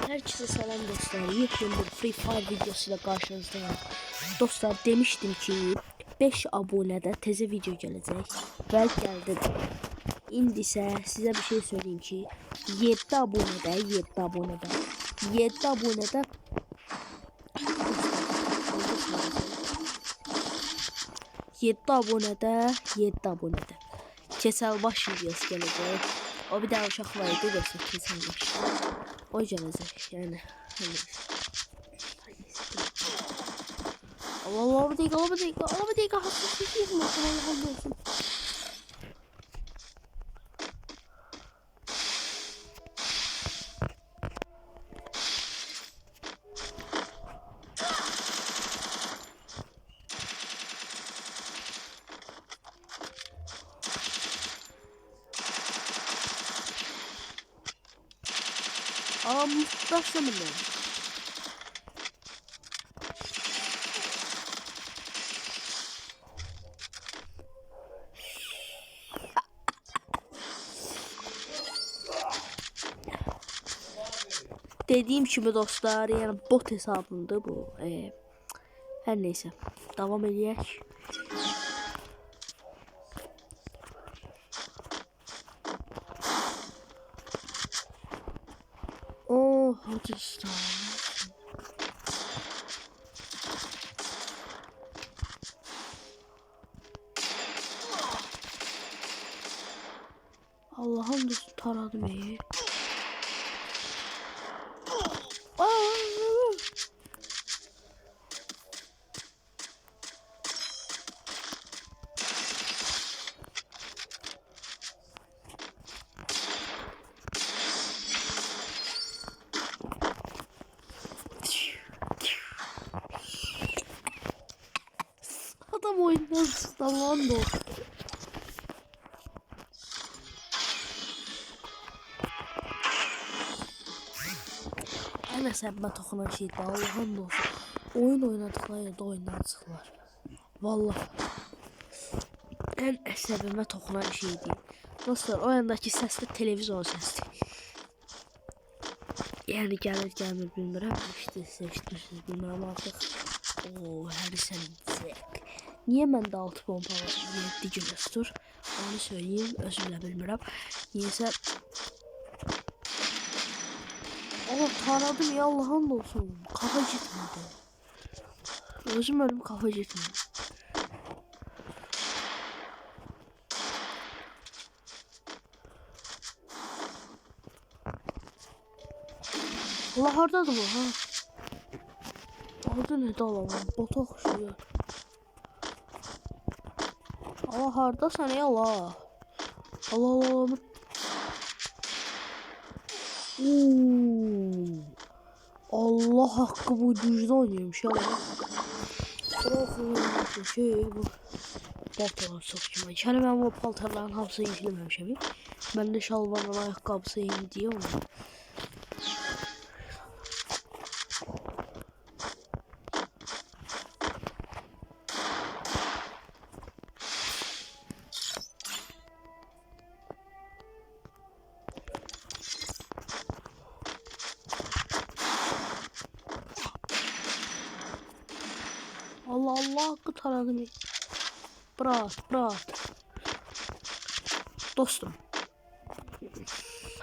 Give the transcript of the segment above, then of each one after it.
Herkese selam dostlar. Yepyeni bir Free Fire videosuyla karşınızdayım. Dostlar demiştim ki 5 abonede teze video gelecek. Ve geldi. İndi ise size bir şey söyleyeyim ki 7 abonede 7 abonede Keselbaş videosu gelecek. O bir daha uşaqlaydı da Keselbaş. O gelecek yani. Allah bir dakika hassasiyet yapma. Allah olsun. Başlamadım. Dediğim gibi dostlar, yani bot hesabımdı bu. Her neyse, devam edeyim. Hadi işte. Allah'ım dostu taradım iyi. Adam oyundan sıçtan da. En əsəbimə toxunan şeydir, Allah'ın da olsun. Oyun oynadıkları yerde oyundan çıxırlar. Vallahi. En əsəbimə toxunan şeydir. Dostlar, o yandaki səs də televizyon səsdir. Yəni gəlir gəlmir bilmirəm. İşte seçdirsiniz bilmirəm artıq. Hər sənəcək. Niye məndə 6 bomba var? 7 günə tutur. Onu söyleyeyim, özüm də bilmirəm. Niyəsə taradım ya, Allah'ın olsun. Kafa gitmedi. Özüm ölüm, kafa gitmedi. Allah hardadır bu ha? Adı ne dalamam? Bota oxşuyor. Allah hardasan ya Allah. Allah. Allah hakkı bu düzde oynuyormuş ya. Bu paltarlar çok güzel. İçeri ben bu paltarların hamısını işlememişim. Ben de şalvarla ayakkabısı yeni diye onu. Allah hakkı taradım. Brat. Dostum.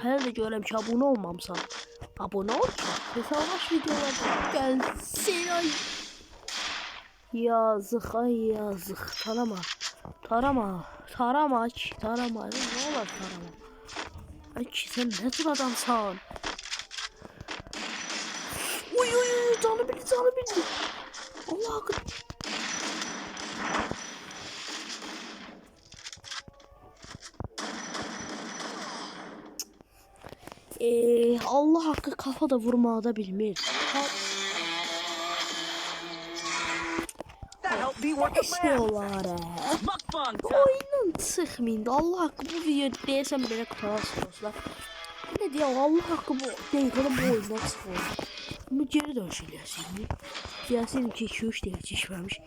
Her de görəm ki, abone olmamsan. Abone ol ki. Hesablaş videolar gelsin ay. Yazık ay yazık. Tarama. Ne olur tarama. Ay ki sen ne tür adamsan. Uy canı bildi. Allah hakkı. Allah hakkı kafa da vurmaya da bilmir. İşte olar oyundan çıxmayın da Allah hakkı bu video deyəsəm belə qutararsın dostlar. Ne diyor Allah hakkı bu deyəsəm bu oyundan çıxır. Bunu geri dönüş eləyəsiniz. Deyəsin ki 2-3 dəqiqə keçməmiş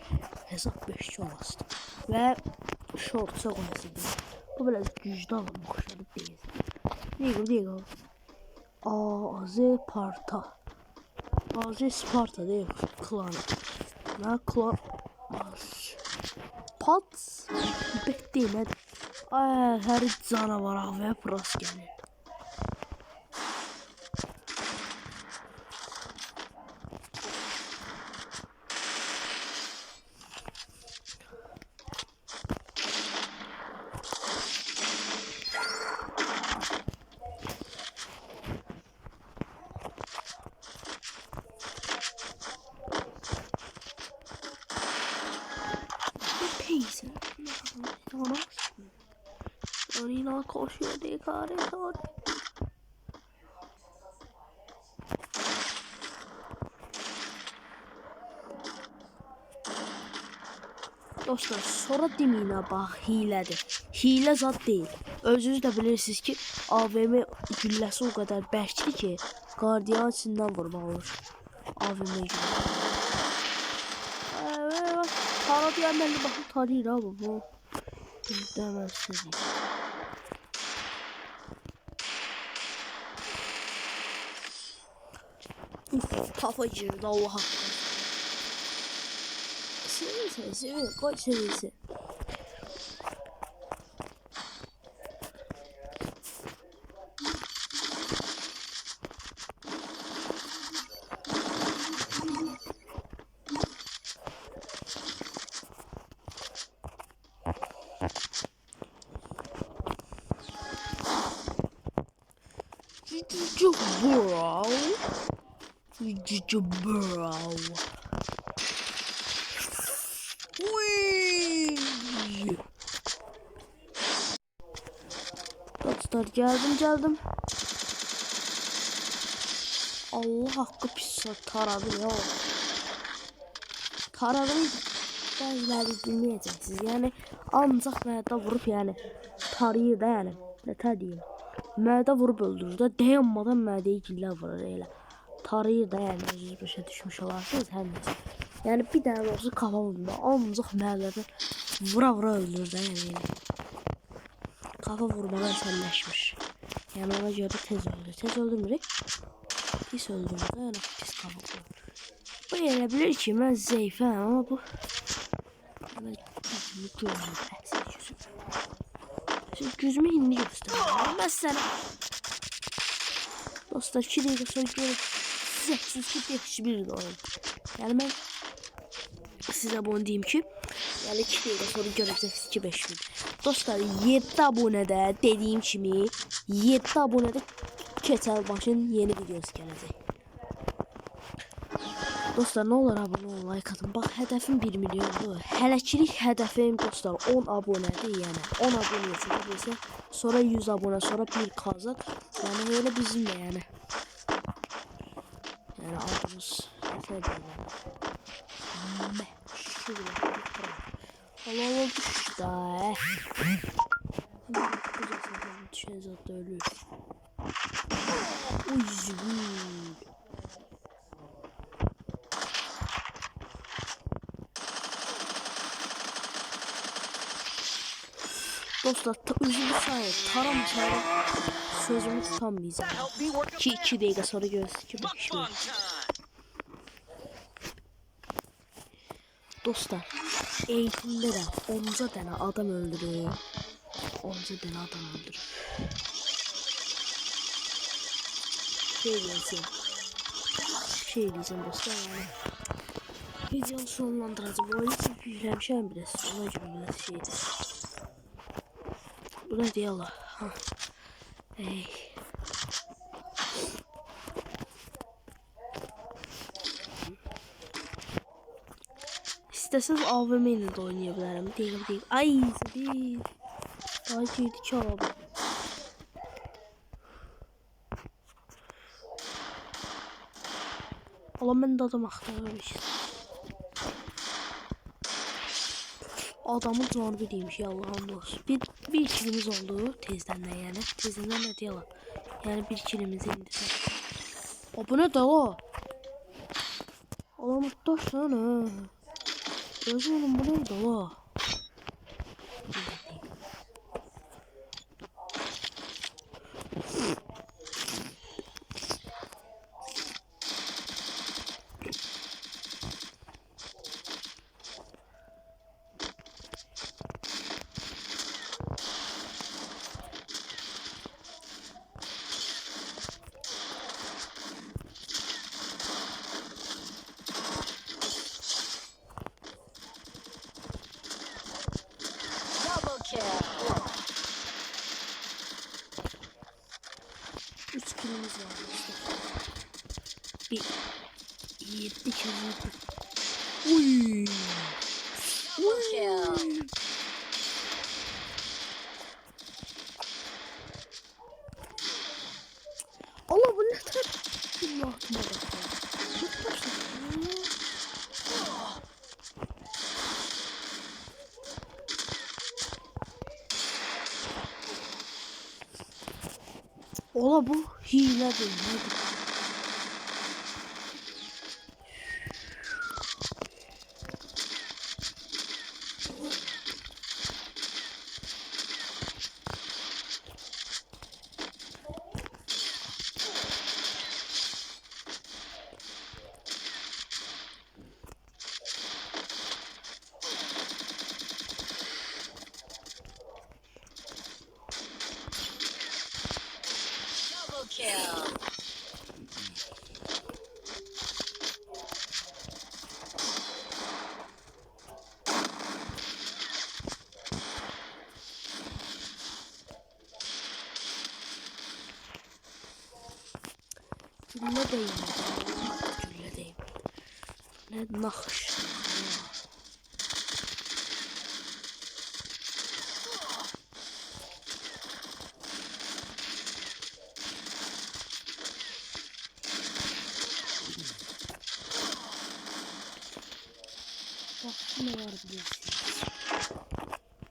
hesab 5 olasın. Və shortsa qoyasınız. Bu biraz güclü adam oxşadı deyil. Deyil. Azerparta. Azerparta deyil. Klanı. Nə klan? Pat. Bitti nədir? Ay, hər canavar havaya pras gəlir. Peysen. Ona koşuyor diye kare. Dostlar, sonra demeyin bax, hilədir. Hilə zad deyil. Özünüz də bilirsiniz ki, AVM gülləsi o qədər bərkdir ki, qardiyan içindən vurmaq olur. AVM gülləsi. Tara deyəməlli baxın, tarayır abi bu. Deməzsiniz. Kafa girdi Allah haqqı. Seviyorsun. Koy seviyorsun. Bro. Dostlar geldim. Allah hakkı pis taradı ya. Taradım. Bazıları dinleyeceksiniz. Yani ancaq mədə vurup yani tarıyır da yani. Ne diyeyim. Mədə vurup öldürür da dayanmadan mədəyi gillə vurur elə. Tarıyır da yani özünüz başa düşmüş olarsınız hər nəsə. Yani bir dənə olsa kafa vurma. Ancaq mədədə vura öldürür da yani. Kafa vurmadan səlləşmiş. Yani ona görə tez öldür. Tez öldürmürük. Pis öldürür da yani pis kafa vurur. Bu elə bilir ki mən zəifəm ama bu Güzümü hindi göstərir. Məsələn dostlar 2 dəqiqə sonra görüb sizə ki 5-1 oyun. Yəni mən sizə bunu deyim ki, yəni 2 dəqiqə sonra görəcəksiniz ki 5-1. Dostlar 7 abunədə dediyim kimi 7 abunədə keçən başın yeni videosu gələcək. Dostlar ne olur abone olun, like atın. Bak hedefim 1 milyondur. Hələkilik hedefim dostlar 10 abonedir yani. 10 abone yetirsə, sonra 100 abone, sonra 1 kazak. Yani öyle bizimle yani. Yani adımız Allah düştü. Düşen zaten ölür. Uyuzum. Dostlar üzümü sayın taramasaydım sözümü tutamayacağım. 2 dakika sonra görürsünüz ki dostlar eğitimde de 10 tane adam öldürüyor. 10 tane adam öldürüyor. Şey diyeceğim dostlar yani. Videomu sonlandıracağım. O yüzden yüklemişim biraz. Ona göre biraz şeydi. Bu ne diye Allah. Ey. İsteseniz AVM ile de oynayabilirim. Değil. Ay bir. Daha girdi ki abi. Allah ben de adam aktarmış. Adamın canı biriymiş ya Allah'ın olsun. Bir kilimiz oldu tezden de yani. Tezden de diyorlar. Yani bir kilimizi indirdik. O bu ne de o? Allah'ım taş lan ha. Gözüm oğlum bu ne de o? Bir 7 kez vurdum. Uy. Uy. Allah bu ne kadar Allah akbar. Ola bu hile değil. Gülle değil. Gülle değil. Ne nakış. Bak ne var biliyorsunuz.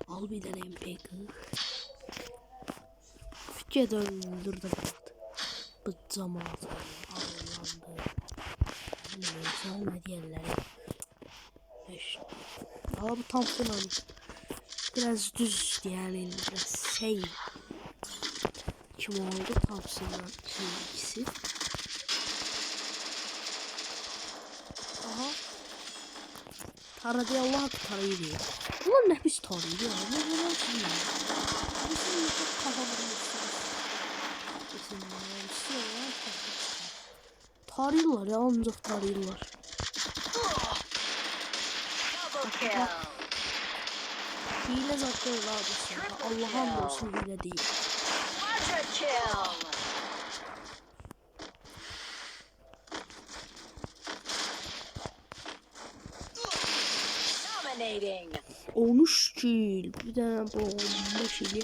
Al bir tane MP40. Fikre döndürdü bıraktı. Bıccam ağzı. Ağlandı. Neyse ne diyorlar. Aa bu Thompson abi. Biraz düz yani biraz şey. Kim oldu Thompson'dan ikisi. Aha. Tara diye Allah tarayı diyor. Ulan ne biz tarayı diyor. Ne olsun ya. Bizim çok kafamızı tarıyorlar ya ancak tarıyorlar. Hile zaten abi. Allah'ım olsun hile değil. Dominating. 13 kill. Bir tane bu 15 ili.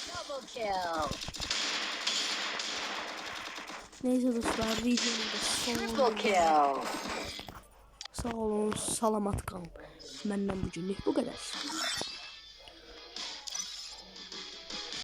Double kill. Neyse dostlar videonun da Triple sonuna kill. sağ olun, salamat kalın. Benden bugünlük bu kadar.